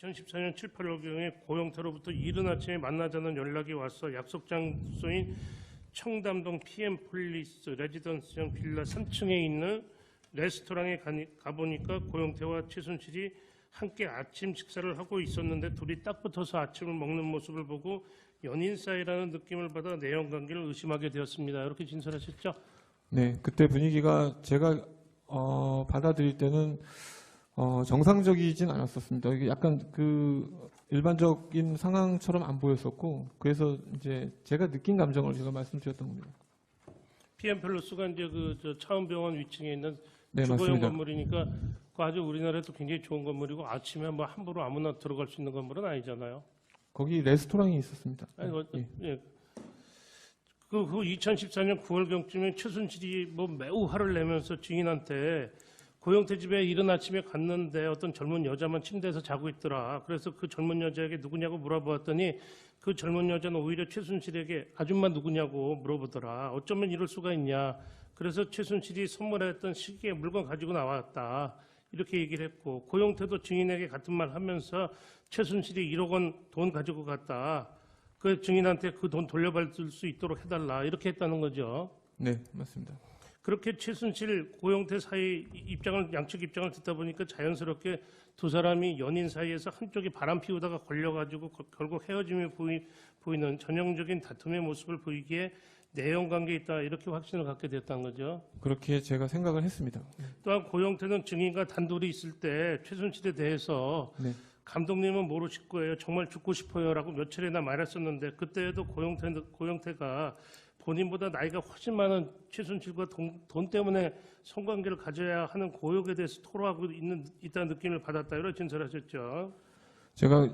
2014년 7, 8월경에 고영태로부터 이른 아침에 만나자는 연락이 와서 약속 장소인 청담동 PM폴리스 레지던스형 빌라 3층에 있는 레스토랑에 가보니까 고영태와 최순실이 함께 아침 식사를 하고 있었는데 둘이 딱 붙어서 아침을 먹는 모습을 보고 연인 사이라는 느낌을 받아 내연 관계를 의심하게 되었습니다. 이렇게 진술하셨죠? 네, 그때 분위기가 제가 받아들일 때는 정상적이진 않았었습니다. 이게 약간 그 일반적인 상황처럼 안 보였었고, 그래서 이제 제가 느낀 감정을 제가 말씀드렸던 겁니다. PM플러스가 이제 저 차은병원 위층에 있는 네, 주거용 맞습니다. 건물이니까 그 아주 우리나라에도 굉장히 좋은 건물이고 아침에 뭐 함부로 아무나 들어갈 수 있는 건물은 아니잖아요. 거기 레스토랑이 있었습니다. 아니, 예. 예. 그 2014년 9월경쯤에 최순실이 뭐 매우 화를 내면서 증인한테 고영태 집에 이른 아침에 갔는데 어떤 젊은 여자만 침대에서 자고 있더라. 그래서 그 젊은 여자에게 누구냐고 물어보았더니 그 젊은 여자는 오히려 최순실에게 아줌마 누구냐고 물어보더라. 어쩌면 이럴 수가 있냐. 그래서 최순실이 선물했던 시계에 물건 가지고 나왔다. 이렇게 얘기를 했고, 고영태도 증인에게 같은 말 하면서 최순실이 1억 원 돈 가지고 갔다. 그 증인한테 그 돈 돌려받을 수 있도록 해달라. 이렇게 했다는 거죠. 네, 맞습니다. 그렇게 최순실, 고영태 사이 양측 입장을 듣다 보니까 자연스럽게 두 사람이 연인 사이에서 한쪽이 바람 피우다가 걸려가지고 결국 헤어짐이 보이는 전형적인 다툼의 모습을 보이기에 내연 관계에 있다 이렇게 확신을 갖게 됐다는 거죠. 그렇게 제가 생각을 했습니다. 또한 고영태는 증인과 단둘이 있을 때 최순실에 대해서 네. 감독님은 모르실 거예요. 정말 죽고 싶어요라고 며칠이나 말했었는데 그때에도 고영태가 본인보다 나이가 훨씬 많은 최순실과 돈 때문에 성관계를 가져야 하는 고역에 대해서 토로하고 있다는 느낌을 받았다. 이런 진술하셨죠. 제가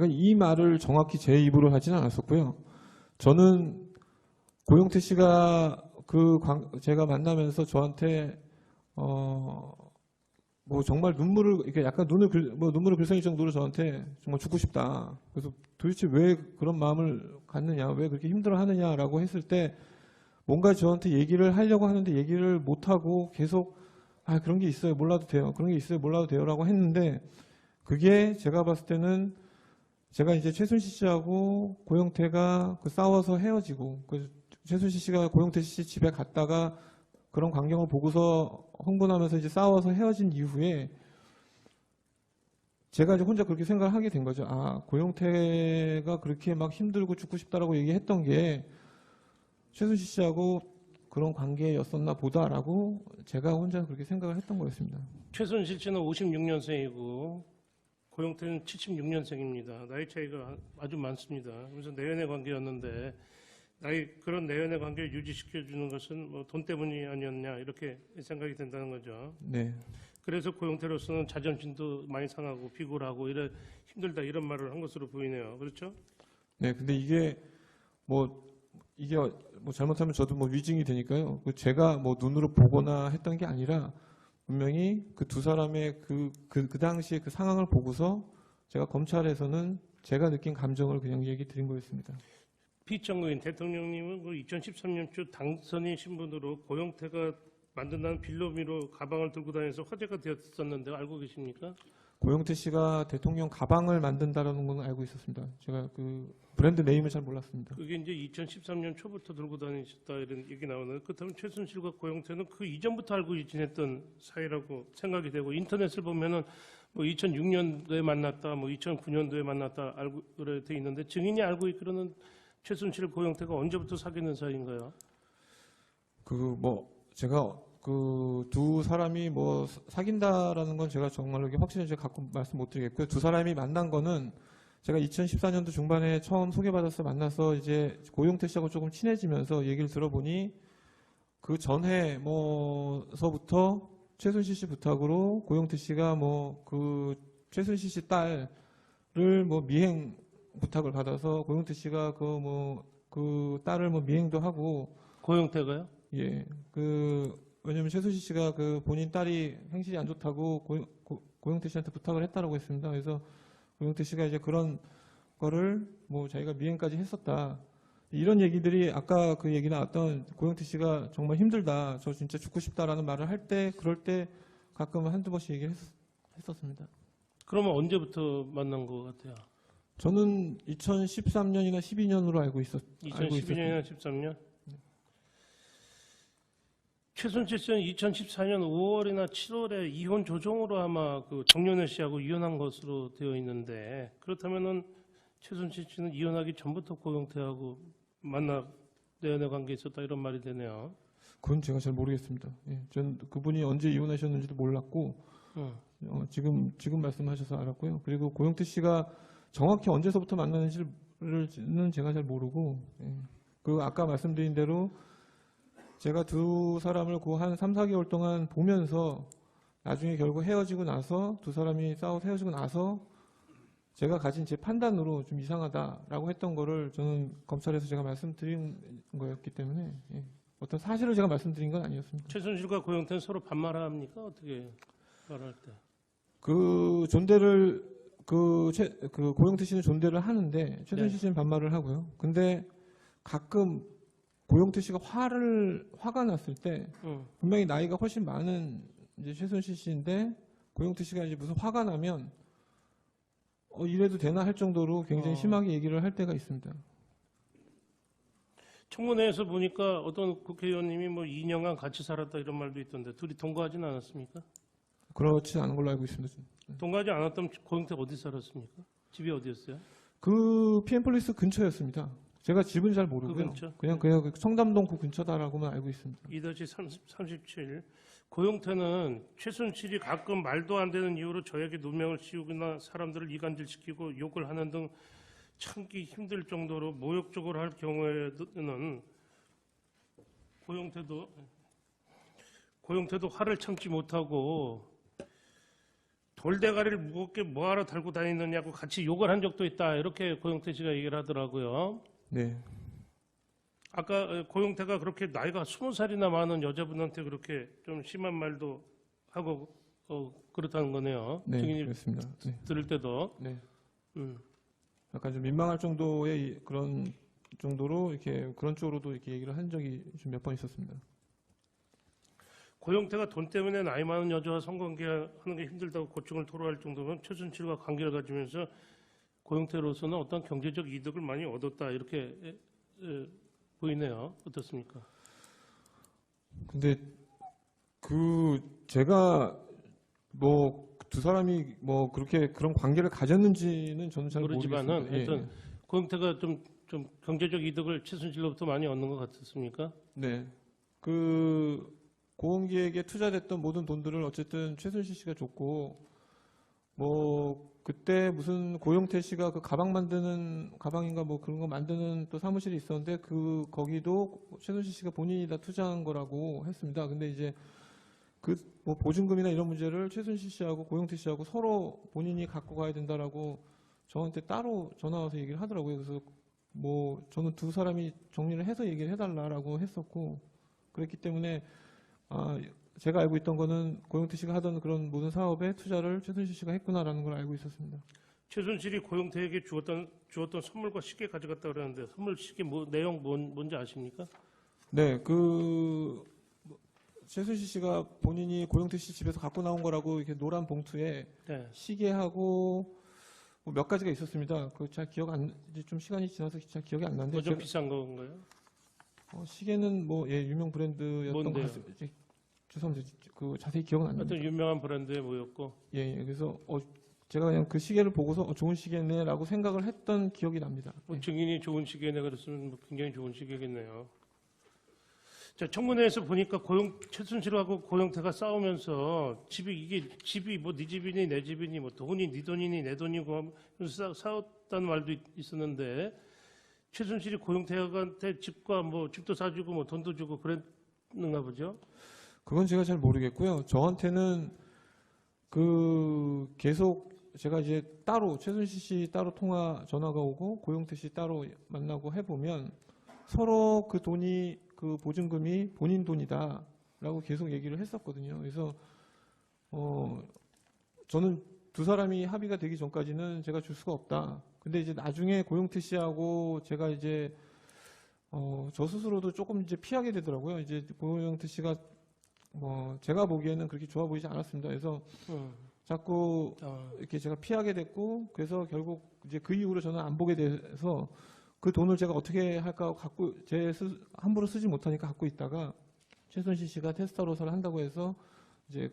이 말을 정확히 제 입으로 하지는 않았었고요. 저는 고영태 씨가 제가 만나면서 저한테 뭐 정말 이렇게 약간 눈물을 글썽일 정도로 저한테 정말 죽고 싶다. 그래서 도대체 왜 그런 마음을 갖느냐, 왜 그렇게 힘들어하느냐라고 했을 때 뭔가 저한테 얘기를 하려고 하는데 얘기를 못하고 계속 그런 게 있어요, 몰라도 돼요. 그런 게 있어요, 몰라도 돼요라고 했는데 그게 제가 봤을 때는 제가 이제 최순실 씨하고 고영태가 싸워서 헤어지고 최순실 씨가 고영태 씨 집에 갔다가 그런 광경을 보고서 흥분하면서 이제 싸워서 헤어진 이후에 제가 이제 혼자 그렇게 생각을 하게 된 거죠. 고영태가 그렇게 막 힘들고 죽고 싶다라고 얘기했던 게 최순실 씨하고 그런 관계였었나 보다라고 제가 혼자 그렇게 생각을 했던 거였습니다. 최순실 씨는 56년생이고 고영태는 76년생입니다. 나이 차이가 아주 많습니다. 그래서 내연의 관계였는데 그런 내연의 관계를 유지시켜주는 것은 뭐 돈 때문이 아니었냐 이렇게 생각이 된다는 거죠. 네. 그래서 고영태로서는 자존심도 많이 상하고 비굴하고 힘들다 이런 말을 한 것으로 보이네요. 그렇죠? 네. 근데 이게 잘못하면 저도 위증이 되니까요. 제가 눈으로 보거나 했던 게 아니라 분명히 그 두 사람의 그 당시에 그 상황을 보고서 제가 검찰에서는 제가 느낀 감정을 그냥 얘기 드린 거였습니다. 피청구인 대통령님은 2013년 초 당선인 신분으로 고영태가 만든다는 빌로미로 가방을 들고 다니면서 화제가 되었었는데 알고 계십니까? 고영태 씨가 대통령 가방을 만든다라는 건 알고 있었습니다. 제가 그 브랜드 네임을 잘 몰랐습니다. 그게 이제 2013년 초부터 들고 다니셨다 이런 얘기 나오는데 그렇다면 최순실과 고영태는 그 이전부터 알고 지냈던 사이라고 생각이 되고 인터넷을 보면은 2006년도에 만났다, 2009년도에 만났다 알고 돼 있는데 증인이 알고 있기로는 최순실 고영태가 언제부터 사귀는 사이인가요? 제가 두 사람이 사귄다라는 건 제가 정말로 확실히 갖고 말씀 못 드리겠고요. 두 사람이 만난 거는 제가 2014년도 중반에 처음 소개받아서 만나서 이제 고영태 씨하고 조금 친해지면서 얘기를 들어보니 그 전해서부터 최순실 씨 부탁으로 고영태 씨가 최순실 씨 딸을 미행 부탁을 받아서 고영태 씨가 그 딸을 미행도 하고. 고영태가요? 예. 왜냐면 최순실 씨가 본인 딸이 행실이 안 좋다고 고영태 씨한테 부탁을 했다라고 했습니다. 그래서 고영태 씨가 이제 그런 거를 자기가 미행까지 했었다. 이런 얘기들이 아까 그 얘기 나왔던 고영태 씨가 정말 힘들다. 저 진짜 죽고 싶다라는 말을 그럴 때 가끔 한두 번씩 얘기를 했었습니다. 그러면 언제부터 만난 것 같아요? 저는 2013년이나 12년으로 알고 있었어요. 2012년이나 13년? 최순실 씨는 2014년 5월이나 7월에 이혼 조정으로 아마 그 정윤회 씨하고 이혼한 것으로 되어 있는데, 그렇다면은 최순실 씨는 이혼하기 전부터 고영태하고 만나 내연애 관계에 있었다 이런 말이 되네요. 그건 제가 잘 모르겠습니다. 예, 전 그분이 언제 이혼하셨는지도 몰랐고 지금 말씀하셔서 알았고요. 그리고 고영태 씨가 정확히 언제서부터 만나는지는 제가 잘 모르고, 예. 그 아까 말씀드린 대로 제가 두 사람을 그 한 3, 4개월 동안 보면서 나중에 결국 헤어지고 나서 두 사람이 싸워서 헤어지고 나서 제가 가진 제 판단으로 좀 이상하다라고 했던 거를 저는 검찰에서 제가 말씀드린 거였기 때문에, 예. 어떤 사실을 제가 말씀드린 건 아니었습니다. 최순실과 고영태는 서로 반말합니까? 어떻게 말할 때? 그 존대를 그 고영태 씨는 존대를 하는데 최순실 씨는 반말을 하고요. 근데 가끔 고영태 씨가 화가 났을 때 분명히 나이가 훨씬 많은 이제 최순실 씨인데 고영태 씨가 이제 무슨 화가 나면 이래도 되나 할 정도로 굉장히 심하게 얘기를 할 때가 있습니다. 청문회에서 보니까 어떤 국회의원님이 뭐 2년간 같이 살았다 이런 말도 있던데 둘이 동거하지는 않았습니까? 그렇지 않은 걸로 알고 있습니다. 동거하지 않았다면 고영태 어디 살았습니까? 집이 어디였어요? 그 PM플레이스 근처였습니다. 제가 집은 잘 모르고요. 그 근처? 그냥 그 청담동 그 근처다라고만 알고 있습니다. 2-37 고영태는 최순실이 가끔 말도 안 되는 이유로 저에게 누명을 씌우거나 사람들을 이간질시키고 욕을 하는 등 참기 힘들 정도로 모욕적으로 할 경우에는 고영태도 화를 참지 못하고 돌대가리를 무겁게 뭐하러 달고 다니느냐고 같이 욕을 한 적도 있다. 이렇게 고영태 씨가 얘기를 하더라고요. 네. 아까 고영태가 그렇게 나이가 20살이나 많은 여자분한테 그렇게 좀 심한 말도 하고 그렇다는 거네요. 네, 증인이 그렇습니다. 네. 들을 때도. 네. 약간 좀 민망할 정도의 그런 정도로 이렇게 그런 쪽으로도 이렇게 얘기를 한 적이 좀 몇 번 있었습니다. 고영태가 돈 때문에 나이 많은 여자와 성관계하는 게 힘들다고 고충을 토로할 정도면 최순실과 관계를 가지면서 고영태로서는 어떤 경제적 이득을 많이 얻었다 이렇게 보이네요. 어떻습니까? 근데 제가 뭐 두 사람이 뭐 그렇게 그런 관계를 가졌는지는 저는 잘 모르지만은 모르겠습니다. 하여튼 고영태가 좀 경제적 이득을 최순실로부터 많이 얻는 것 같았습니까? 네. 그 고은기에게 투자됐던 모든 돈들을 어쨌든 최순실 씨가 줬고, 뭐 그때 무슨 고영태 씨가 그 가방인가 뭐 그런 거 만드는 또 사무실이 있었는데 거기도 최순실 씨가 본인이 다 투자한 거라고 했습니다. 근데 이제 뭐 보증금이나 이런 문제를 최순실 씨하고 고영태 씨하고 서로 본인이 갖고 가야 된다라고 저한테 따로 전화 와서 얘기를 하더라고요. 그래서 뭐 저는 두 사람이 정리를 해서 얘기를 해달라라고 했었고, 그랬기 때문에 제가 알고 있던 거는 고영태 씨가 하던 그런 모든 사업에 투자를 최순실 씨가 했구나라는 걸 알고 있었습니다. 최순실이 고영태에게 주었던 선물과 시계 가져갔다 그러는데 선물 시계 내용 뭔지 아십니까? 네, 최순실 씨가 본인이 고영태 씨 집에서 갖고 나온 거라고 이렇게 노란 봉투에 네. 시계하고 뭐 몇 가지가 있었습니다. 잘 이제 좀 시간이 지나서 잘 기억이 안 나는데. 뭐 좀 비싼 건가요? 시계는 뭐 유명 브랜드였던 것 뭔데요? 같습니다. 죄송합니다. 자세히 기억은 안 납니다. 하여튼 유명한 브랜드에 뭐였고. 예. 그래서 제가 그냥 그 시계를 보고서 좋은 시계네라고 생각을 했던 기억이 납니다. 뭐 증인이 좋은 시계네 그랬으면 뭐 굉장히 좋은 시계겠네요. 자, 청문회에서 보니까 최순실하고 고영태가 싸우면서 집이 뭐 네 집이니 내 집이니 뭐 돈이 네 돈이니 내 돈이고 하면서 싸웠다는 말도 있었는데 최순실이 고영태한테 집과 뭐 집도 사주고 뭐 돈도 주고 그랬는가 보죠? 그건 제가 잘 모르겠고요. 저한테는 계속 제가 이제 따로 최순실 씨 따로 전화가 오고 고영태 씨 따로 만나고 해보면 서로 그 돈이 그 보증금이 본인 돈이다라고 계속 얘기를 했었거든요. 그래서 저는 두 사람이 합의가 되기 전까지는 제가 줄 수가 없다. 근데 이제 나중에 고영태 씨하고 제가 이제 저 스스로도 조금 이제 피하게 되더라고요. 이제 고영태 씨가 제가 보기에는 그렇게 좋아 보이지 않았습니다. 그래서 자꾸 이렇게 제가 피하게 됐고, 그래서 결국 이제 그 이후로 저는 안 보게 돼서 그 돈을 제가 어떻게 할까 갖고 함부로 쓰지 못하니까 갖고 있다가 최순실 씨가 테스타로사를 한다고 해서 이제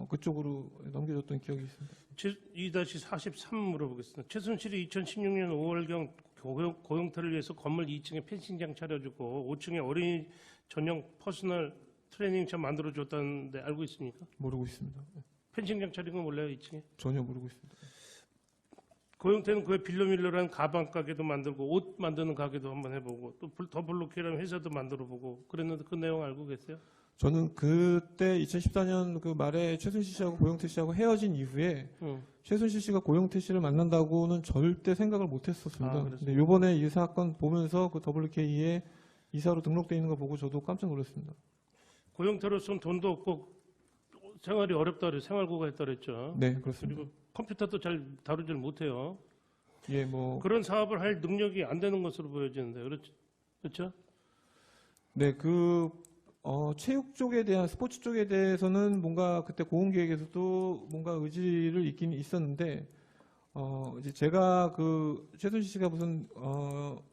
그쪽으로 넘겨줬던 기억이 있습니다. 2-43 물어보겠습니다. 최순실이 2016년 5월경 고용태를 위해서 건물 2층에 펜싱장 차려주고 5층에 어린이 전용 퍼스널 트레이닝장 만들어줬다는데 알고 있습니까? 모르고 있습니다. 펜싱장 차린 건 몰라요, 2층에? 전혀 모르고 있습니다. 고용태는 그의 빌로밀러라는 가방 가게도 만들고 옷 만드는 가게도 한번 해보고 또 더블로키라는 회사도 만들어보고 그랬는데 그 내용 알고 계세요? 저는 그때 2014년 그 말에 최순실 씨하고 고영태 씨하고 헤어진 이후에 최순실 씨가 고영태 씨를 만난다고는 절대 생각을 못했었습니다. 근데 이번에 이 사건 보면서 그 WK에 이사로 등록돼 있는 거 보고 저도 깜짝 놀랐습니다. 고용태로서는 돈도 없고 생활이 어렵다 그래요. 생활고가 했다 그랬죠. 네, 그렇습니다. 그리고 컴퓨터도 잘 다루질 못해요. 예, 뭐 그런 사업을 할 능력이 안 되는 것으로 보여지는데 그렇죠? 네, 체육 쪽에 대한 스포츠 쪽에 대해서는 뭔가 그때 고흥기획에서도 뭔가 의지를 있긴 있었는데 이제 제가 그 최순실 씨가 무슨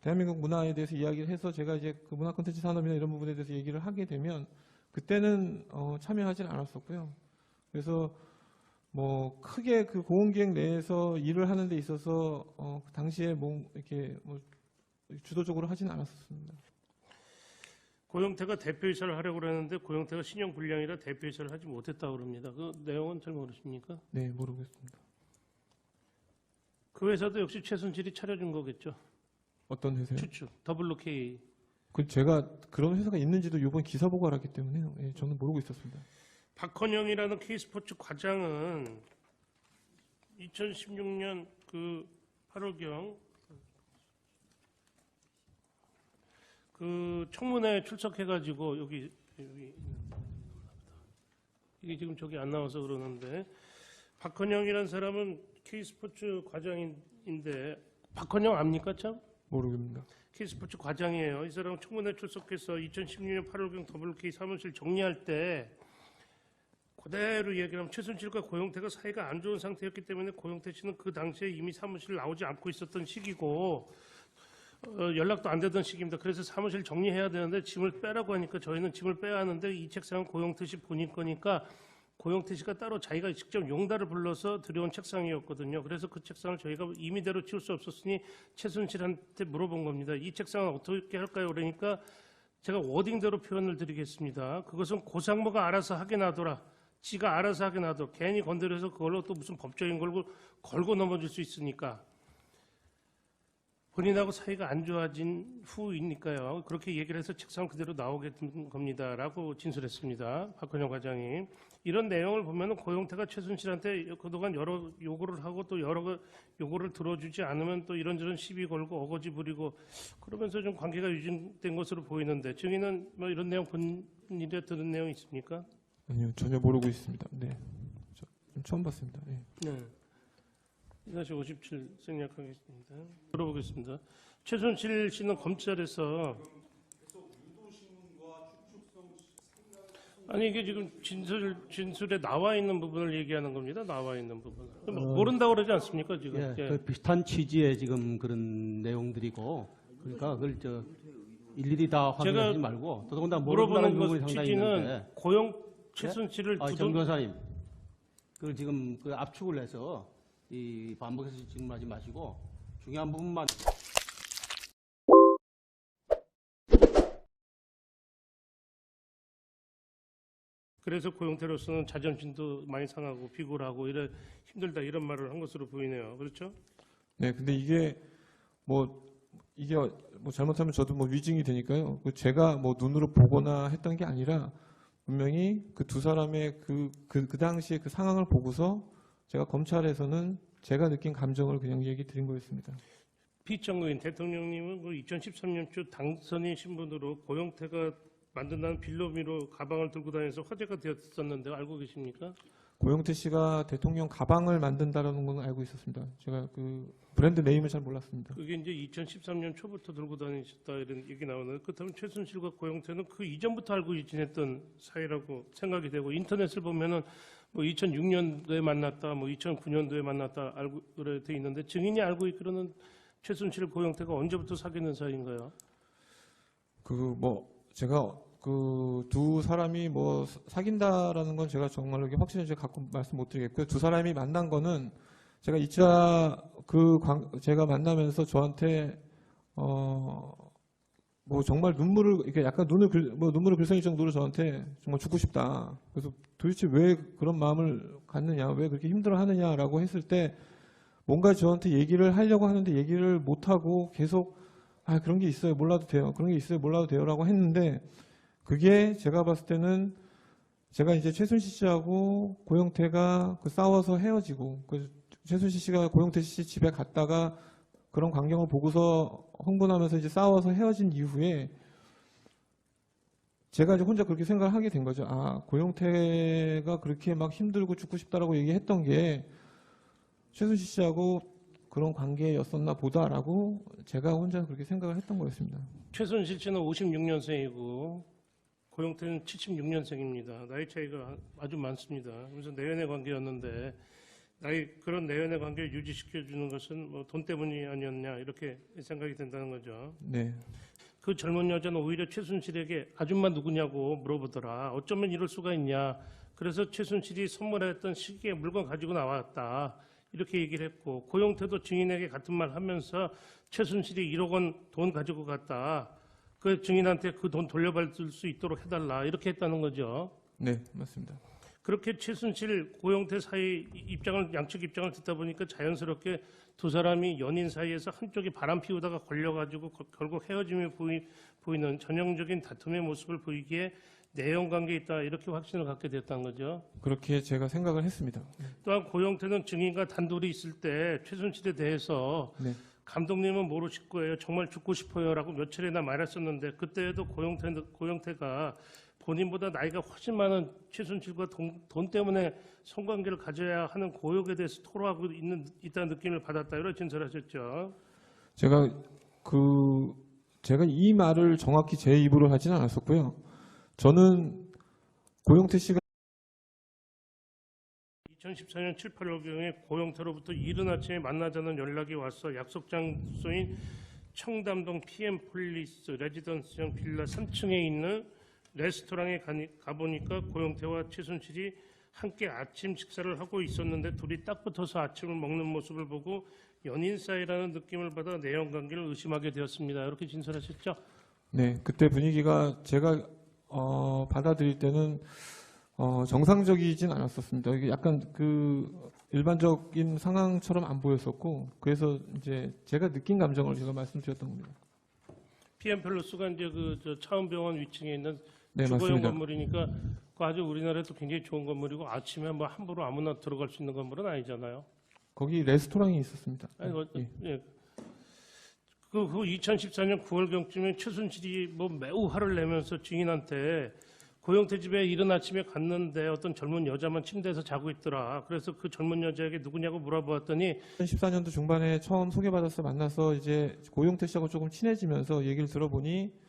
대한민국 문화에 대해서 이야기를 해서 제가 이제 그 문화 콘텐츠 산업이나 이런 부분에 대해서 얘기를 하게 되면 그때는 참여하지 않았었고요. 그래서 뭐 크게 그 고흥기획 내에서 일을 하는 데 있어서 그 당시에 뭐 이렇게 뭐 주도적으로 하지는 않았었습니다. 고영태가 대표이사를 하려고 그러는데 고영태가 신용불량이라 대표이사를 하지 못했다고 그럽니다. 그 내용은 잘 모르십니까? 네, 모르겠습니다. 그 회사도 역시 최순실이 차려준 거겠죠. 어떤 회사요? 추측, WK. 제가 그런 회사가 있는지도 이번 기사 보고 알았기 때문에 예, 저는 모르고 있었습니다. 박헌영이라는 K스포츠 과장은 2016년 그 8월경 그 청문회에 출석해가지고 여기 이게 지금 저기 안 나와서 그러는데 박헌영이라는 사람은 K스포츠 과장인데 박헌영 압니까 참? 모르겠습니다. K스포츠 과장이에요. 이 사람은 청문회 출석해서 2016년 8월경 WK 사무실 정리할 때 그대로 얘기하면 최순실과 고영태가 사이가 안 좋은 상태였기 때문에 고영태 씨는 그 당시에 이미 사무실 나오지 않고 있었던 시기고 연락도 안 되던 시기입니다. 그래서 사무실 정리해야 되는데 짐을 빼라고 하니까 저희는 짐을 빼야 하는데 이 책상은 고영태 씨 본인 거니까 고영태 씨가 따로 자기가 직접 용달을 불러서 들여온 책상이었거든요. 그래서 그 책상을 저희가 임의대로 치울 수 없었으니 최순실한테 물어본 겁니다. 이 책상은 어떻게 할까요? 그러니까 제가 워딩대로 표현을 드리겠습니다. 그것은 고상모가 알아서 하게 놔둬라. 지가 알아서 하게 놔둬. 괜히 건드려서 그걸로 또 무슨 법적인 걸 걸고 넘어질 수 있으니까. 본인하고 사이가 안 좋아진 후이니까요. 그렇게 얘기를 해서 책상 그대로 나오게 된 겁니다라고 진술했습니다. 박헌영 과장이. 이런 내용을 보면 고영태가 최순실한테 그동안 여러 요구를 하고 또 여러 요구를 들어주지 않으면 또 이런저런 시비 걸고 어거지 부리고 그러면서 좀 관계가 유지된 것으로 보이는데 증인은 뭐 이런 내용 본 일에 들은 내용 있습니까? 아니요, 전혀 모르고 있습니다. 네, 좀 처음 봤습니다. 네. 네. 2-57 생략하겠습니다. 물어보겠습니다. 최순실 씨는 검찰에서 아니 이게 지금 진술에 나와 있는 부분을 얘기하는 겁니다. 나와 있는 부분. 모른다고 그러지 않습니까 지금? 예, 예. 그 비슷한 취지의 지금 그런 내용들이고 그러니까 그걸 일일이 다 확인하지 말고 더더군다나 모른다는 물어보는 부분이 것 상당히 취지는 있는데 고영 최순실을 정 변호사님 그 지금 그 압축을 해서 이 반복해서 질문하지 마시고 중요한 부분만 그래서 고영태로서는 자존심도 많이 상하고 비굴하고 이래 힘들다 이런 말을 한 것으로 보이네요. 그렇죠? 네, 근데 이게 뭐 잘못하면 저도 뭐 위증이 되니까요. 제가 뭐 눈으로 보거나 했던 게 아니라 분명히 그 두 사람의 그 당시에 그 상황을 보고서 제가 검찰에서는 제가 느낀 감정을 그냥 얘기 드린 거였습니다. 피청구인 대통령님은 그 2013년 초 당선인 신분으로 고영태가 만든다는 빌로미로 가방을 들고 다니면서 화제가 되었었는데 알고 계십니까? 고영태 씨가 대통령 가방을 만든다라는 건 알고 있었습니다. 제가 그 브랜드 네임을 잘 몰랐습니다. 그게 이제 2013년 초부터 들고 다니셨다 이런 얘기 나오는데 그렇다면 최순실과 고영태는 그 이전부터 알고 지냈던 사이라고 생각이 되고 인터넷을 보면은 뭐 2006년도에 만났다, 뭐 2009년도에 만났다 알고 그래 돼 있는데 증인이 알고 있기로는 최순실 고영태가 언제부터 사귀는 사이인가요? 제가 그 두 사람이 뭐 사귄다라는 건 제가 정말로 이렇게 확실히 갖고 말씀 못 드리겠고요. 두 사람이 만난 거는 제가 2차 제가 만나면서 저한테 뭐 정말 눈물을 이렇게 약간 눈물을 글썽일 정도로 저한테 정말 죽고 싶다. 그래서 도대체 왜 그런 마음을 갖느냐, 왜 그렇게 힘들어하느냐라고 했을 때 뭔가 저한테 얘기를 하려고 하는데 얘기를 못 하고 계속 그런 게 있어요, 몰라도 돼요. 그런 게 있어요, 몰라도 돼요라고 했는데 그게 제가 봤을 때는 제가 이제 최순실 씨하고 고영태가 싸워서 헤어지고 최순실 씨가 고영태 씨 집에 갔다가 그런 광경을 보고서 흥분하면서 이제 싸워서 헤어진 이후에 제가 이제 혼자 그렇게 생각을 하게 된 거죠. 고영태가 그렇게 막 힘들고 죽고 싶다라고 얘기했던 게 최순실 씨하고 그런 관계였었나 보다라고 제가 혼자 그렇게 생각을 했던 거였습니다. 최순실 씨는 56년생이고 고영태는 76년생입니다. 나이 차이가 아주 많습니다. 그래서 내연의 관계였는데 그런 내연의 관계를 유지시켜주는 것은 뭐 돈 때문이 아니었냐 이렇게 생각이 된다는 거죠. 네. 그 젊은 여자는 오히려 최순실에게 아줌마 누구냐고 물어보더라. 어쩌면 이럴 수가 있냐. 그래서 최순실이 선물했던 시계에 물건 가지고 나왔다. 이렇게 얘기를 했고 고영태도 증인에게 같은 말 하면서 최순실이 1억 원 돈 가지고 갔다. 그 증인한테 그 돈 돌려받을 수 있도록 해달라. 이렇게 했다는 거죠. 네, 맞습니다. 그렇게 최순실, 고영태 사이 양측 입장을 듣다 보니까 자연스럽게 두 사람이 연인 사이에서 한쪽이 바람 피우다가 걸려가지고 결국 헤어짐이 보이는 전형적인 다툼의 모습을 보이기에 내연 관계에 있다 이렇게 확신을 갖게 됐다는 거죠. 그렇게 제가 생각을 했습니다. 또한 고영태는 증인과 단둘이 있을 때 최순실에 대해서 네. 감독님은 모르실 거예요. 정말 죽고 싶어요라고 며칠이나 말했었는데 그때에도 고영태가 본인보다 나이가 훨씬 많은 최순실과 돈 때문에 성관계를 가져야 하는 고역에 대해서 토로하고 있다는 느낌을 받았다. 이런 진술하셨죠. 제가 이 말을 정확히 제 입으로 하지는 않았었고요. 저는 고영태 씨가 2014년 7, 8월경에 고영태로부터 이른 아침에 만나자는 연락이 와서 약속 장소인 청담동 PM폴리스 레지던스형 빌라 3층에 있는 레스토랑에 가보니까 고영태와 최순실이 함께 아침 식사를 하고 있었는데 둘이 딱 붙어서 아침을 먹는 모습을 보고 연인 사이라는 느낌을 받아 내연 관계를 의심하게 되었습니다. 이렇게 진술하셨죠? 네, 그때 분위기가 제가 받아들일 때는 정상적이진 않았었습니다. 이게 약간 일반적인 상황처럼 안 보였었고 그래서 이제 제가 느낀 감정을 제가 말씀드렸던 겁니다. PM플러스가 이제 차은병원 위층에 있는 네, 주거용 맞습니다. 건물이니까 그 아주 우리나라에도 굉장히 좋은 건물이고 아침에 뭐 함부로 아무나 들어갈 수 있는 건물은 아니잖아요. 거기 레스토랑이 있었습니다. 아니, 예. 예. 그 2014년 9월경쯤에 최순실이 뭐 매우 화를 내면서 증인한테 고영태 집에 이른 아침에 갔는데 어떤 젊은 여자만 침대에서 자고 있더라. 그래서 그 젊은 여자에게 누구냐고 물어보았더니 2014년도 중반에 처음 소개받아서 만나서 이제 고영태 씨하고 조금 친해지면서 얘기를 들어보니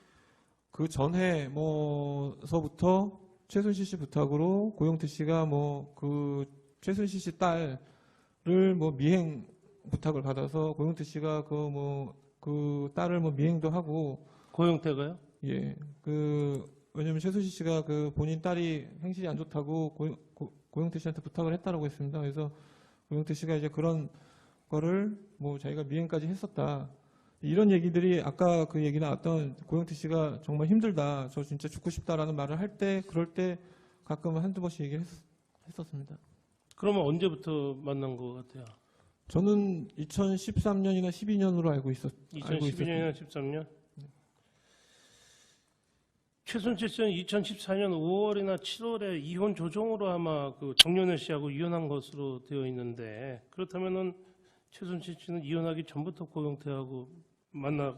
그 전해 서부터 최순실 씨 부탁으로 고영태 씨가 최순실 씨 딸을 미행 부탁을 받아서 고영태 씨가 그 딸을 미행도 하고 고영태가요? 예. 왜냐면 최순실 씨가 본인 딸이 행실이 안 좋다고 고영태 씨한테 부탁을 했다라고 했습니다. 그래서 고영태 씨가 이제 그런 거를 자기가 미행까지 했었다. 이런 얘기들이 아까 그 얘기 나왔던 고영태 씨가 정말 힘들다. 저 진짜 죽고 싶다라는 말을 그럴 때 가끔 한두 번씩 얘기를 했었습니다. 그러면 언제부터 만난 것 같아요? 저는 2013년이나 12년으로 알고 있었어요. 2012년이나 13년? 최순실 씨는 2014년 5월이나 7월에 이혼 조정으로 아마 정연회 씨하고 이혼한 것으로 되어 있는데 그렇다면은 최순실 씨는 이혼하기 전부터 고영태하고 만나